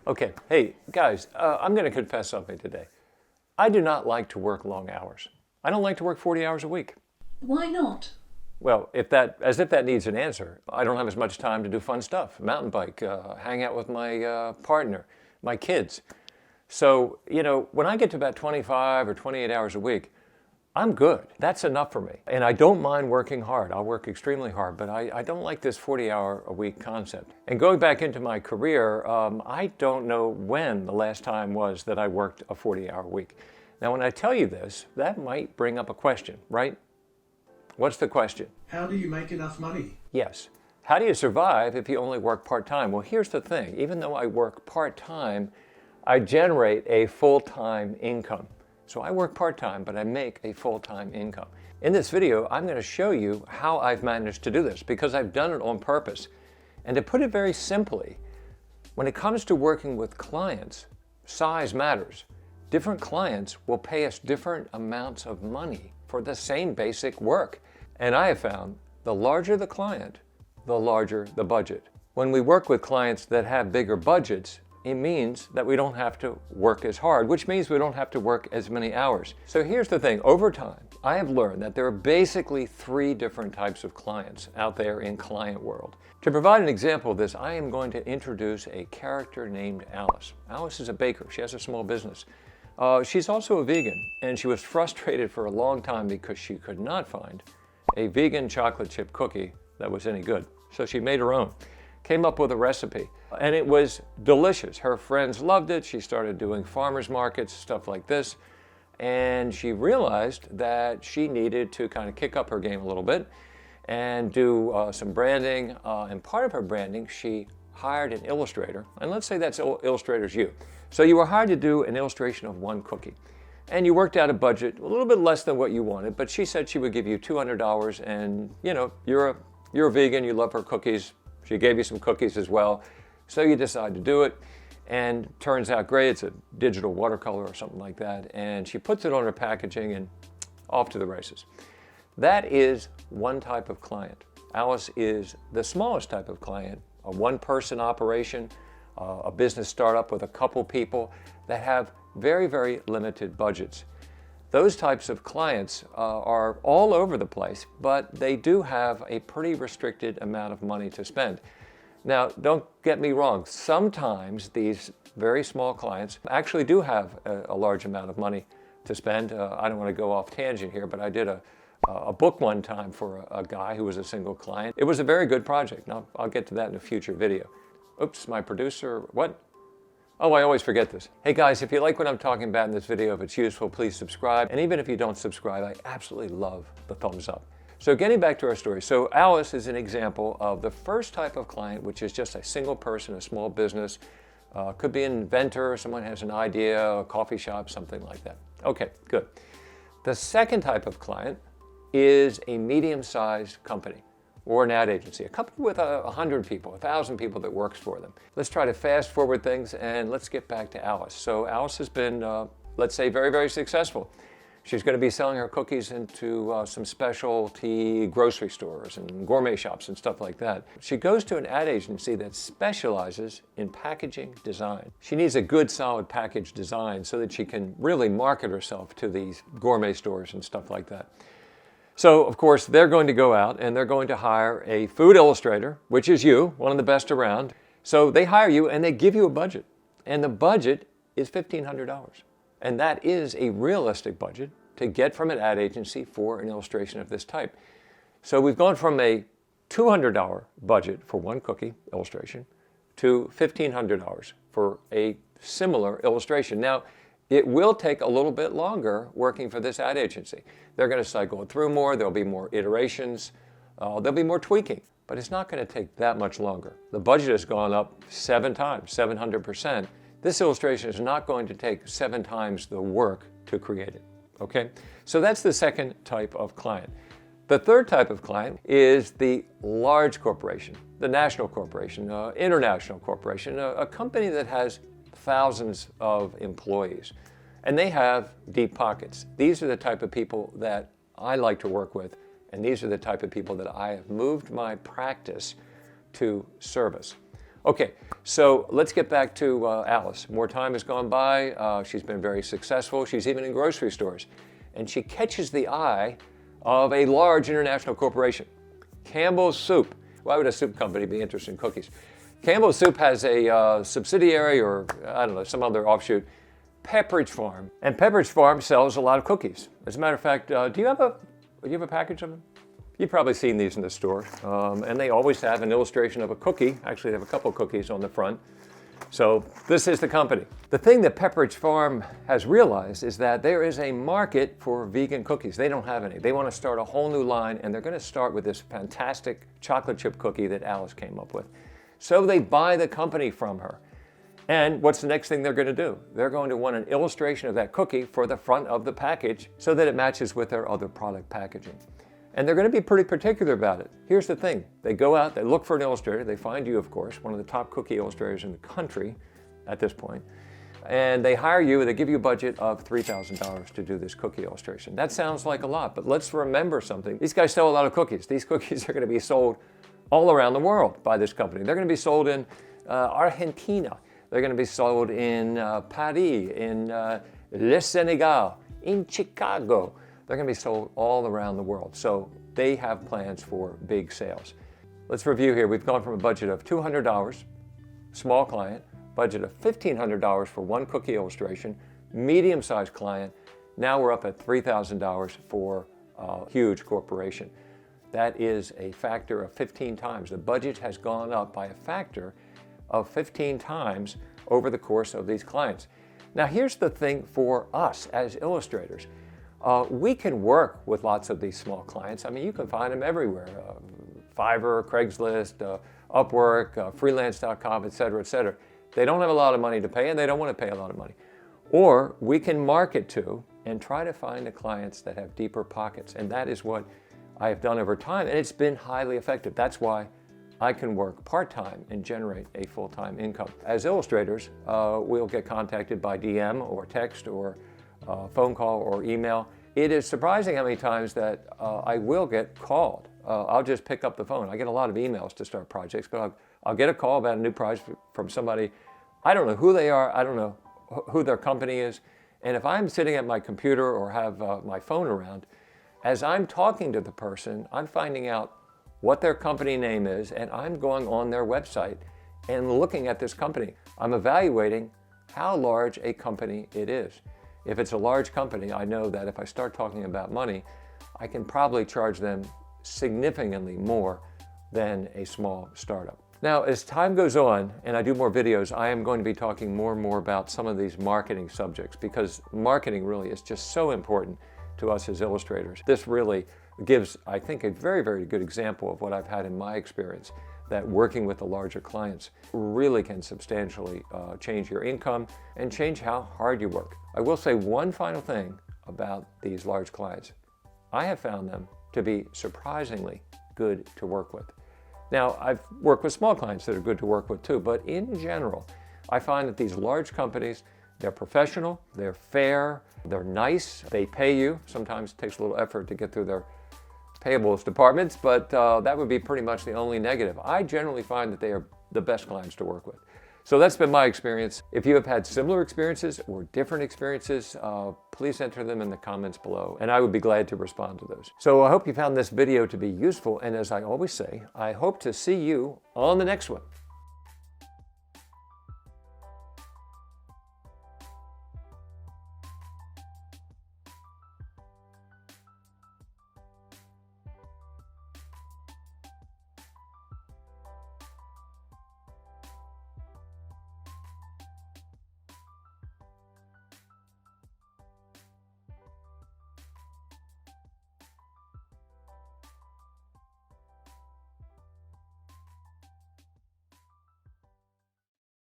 Okay, hey guys, I'm going to confess something today. I do not like to work long hours. I don't like to work 40 hours a week. Why not? Well, as if that needs an answer. I don't have as much time to do fun stuff, mountain bike, hang out with my partner, my kids. So, when I get to about 25 or 28 hours a week, I'm good. That's enough for me. And I don't mind working hard. I'll work extremely hard, but I don't like this 40-hour-a-week concept. And going back into my career, I don't know when the last time was that I worked a 40-hour week. Now, when I tell you this, that might bring up a question, right? What's the question? How do you make enough money? Yes. How do you survive if you only work part-time? Well, here's the thing. Even though I work part-time, I generate a full-time income. So I work part-time, but I make a full-time income. In this video, I'm going to show you how I've managed to do this because I've done it on purpose. And to put it very simply, when it comes to working with clients, size matters. Different clients will pay us different amounts of money for the same basic work. And I have found the larger the client, the larger the budget. When we work with clients that have bigger budgets, it means that we don't have to work as hard, which means we don't have to work as many hours. So here's the thing, over time, I have learned that there are basically 3 different types of clients out there in client world. To provide an example of this, I am going to introduce a character named Alice. Alice is a baker, she has a small business. She's also a vegan, and she was frustrated for a long time because she could not find a vegan chocolate chip cookie that was any good. So she made her own, came up with a recipe, and it was delicious. Her friends loved it. She started doing farmers markets, stuff like this, and she realized that she needed to kind of kick up her game a little bit and do some branding. And part of her branding, she hired an illustrator, and let's say that's illustrator's you. So you were hired to do an illustration of one cookie, and you worked out a budget a little bit less than what you wanted, but she said she would give you $200, and you're a vegan, you love her cookies. She gave you some cookies as well. So you decide to do it, and turns out great. It's a digital watercolor or something like that, and she puts it on her packaging and off to the races. That is one type of client. Alice is the smallest type of client, a one-person operation, a business startup with a couple people that have very, very limited budgets. Those types of clients are all over the place, but they do have a pretty restricted amount of money to spend. Now, don't get me wrong, sometimes these very small clients actually do have a large amount of money to spend. I don't want to go off tangent here, but I did a book one time for a guy who was a single client. It was a very good project. Now, I'll get to that in a future video. Oops, my producer, what? Oh, I always forget this. Hey guys, if you like what I'm talking about in this video, if it's useful, please subscribe. And even if you don't subscribe, I absolutely love the thumbs up. So getting back to our story. So Alice is an example of the first type of client, which is just a single person, a small business. Could be an inventor, someone has an idea, a coffee shop, something like that. Okay, good. The second type of client is a medium-sized company or an ad agency, a company with 100 people, 1,000 people that works for them. Let's try to fast forward things and let's get back to Alice. So Alice has been, let's say, very, very successful. She's going to be selling her cookies into some specialty grocery stores and gourmet shops and stuff like that. She goes to an ad agency that specializes in packaging design. She needs a good, solid package design so that she can really market herself to these gourmet stores and stuff like that. So, of course, they're going to go out and they're going to hire a food illustrator, which is you, one of the best around. So they hire you and they give you a budget. And the budget is $1,500. And that is a realistic budget to get from an ad agency for an illustration of this type. So we've gone from a $200 budget for one cookie illustration to $1,500 for a similar illustration. Now, it will take a little bit longer working for this ad agency. They're going to cycle it through more, there'll be more iterations, there'll be more tweaking, but it's not going to take that much longer. The budget has gone up 7 times, 700%. This illustration is not going to take 7 times the work to create it, okay? So that's the second type of client. The third type of client is the large corporation, the national corporation, international corporation, a company that has thousands of employees, and they have deep pockets. These are the type of people that I like to work with, and these are the type of people that I have moved my practice to service. Okay, so let's get back to Alice. More time has gone by. She's been very successful. She's even in grocery stores. And she catches the eye of a large international corporation, Campbell's Soup. Why would a soup company be interested in cookies? Campbell's Soup has a subsidiary, or I don't know, some other offshoot, Pepperidge Farm. And Pepperidge Farm sells a lot of cookies. As a matter of fact, do you have a package of them? You've probably seen these in the store, and they always have an illustration of a cookie. Actually, they have a couple cookies on the front. So this is the company. The thing that Pepperidge Farm has realized is that there is a market for vegan cookies. They don't have any. They want to start a whole new line, and they're going to start with this fantastic chocolate chip cookie that Alice came up with. So they buy the company from her. And what's the next thing they're going to do? They're going to want an illustration of that cookie for the front of the package so that it matches with their other product packaging. And they're going to be pretty particular about it. Here's the thing. They go out, they look for an illustrator. They find you, of course, one of the top cookie illustrators in the country at this point. And they hire you, and they give you a budget of $3,000 to do this cookie illustration. That sounds like a lot, but let's remember something. These guys sell a lot of cookies. These cookies are going to be sold all around the world by this company. They're going to be sold in Argentina. They're going to be sold in Paris, in Le Senegal, in Chicago. They're going to be sold all around the world. So they have plans for big sales. Let's review here. We've gone from a budget of $200, small client, budget of $1,500 for one cookie illustration, medium-sized client. Now we're up at $3,000 for a huge corporation. That is a factor of 15 times. The budget has gone up by a factor of 15 times over the course of these clients. Now here's the thing for us as illustrators. We can work with lots of these small clients. I mean, you can find them everywhere. Fiverr, Craigslist, Upwork, freelance.com, et cetera, et cetera. They don't have a lot of money to pay, and they don't want to pay a lot of money. Or we can market to and try to find the clients that have deeper pockets. And that is what I have done over time, and it's been highly effective. That's why I can work part-time and generate a full-time income. As illustrators, we'll get contacted by DM or text or phone call or email. It is surprising how many times that I will get called. I'll just pick up the phone. I get a lot of emails to start projects, but I'll get a call about a new project from somebody. I don't know who they are. I don't know who their company is. And if I'm sitting at my computer or have my phone around, as I'm talking to the person, I'm finding out what their company name is, and I'm going on their website and looking at this company. I'm evaluating how large a company it is. If it's a large company, I know that if I start talking about money, I can probably charge them significantly more than a small startup. Now, as time goes on and I do more videos, I am going to be talking more and more about some of these marketing subjects, because marketing really is just so important to us as illustrators. This really gives, I think, a very, very good example of what I've had in my experience, that working with the larger clients really can substantially change your income and change how hard you work. I will say one final thing about these large clients. I have found them to be surprisingly good to work with. Now, I've worked with small clients that are good to work with too, but in general, I find that these large companies, they're professional, they're fair, they're nice, they pay you. Sometimes it takes a little effort to get through their payables departments, but that would be pretty much the only negative. I generally find that they are the best clients to work with. So that's been my experience. If you have had similar experiences or different experiences, please enter them in the comments below, and I would be glad to respond to those. So I hope you found this video to be useful, and as I always say, I hope to see you on the next one.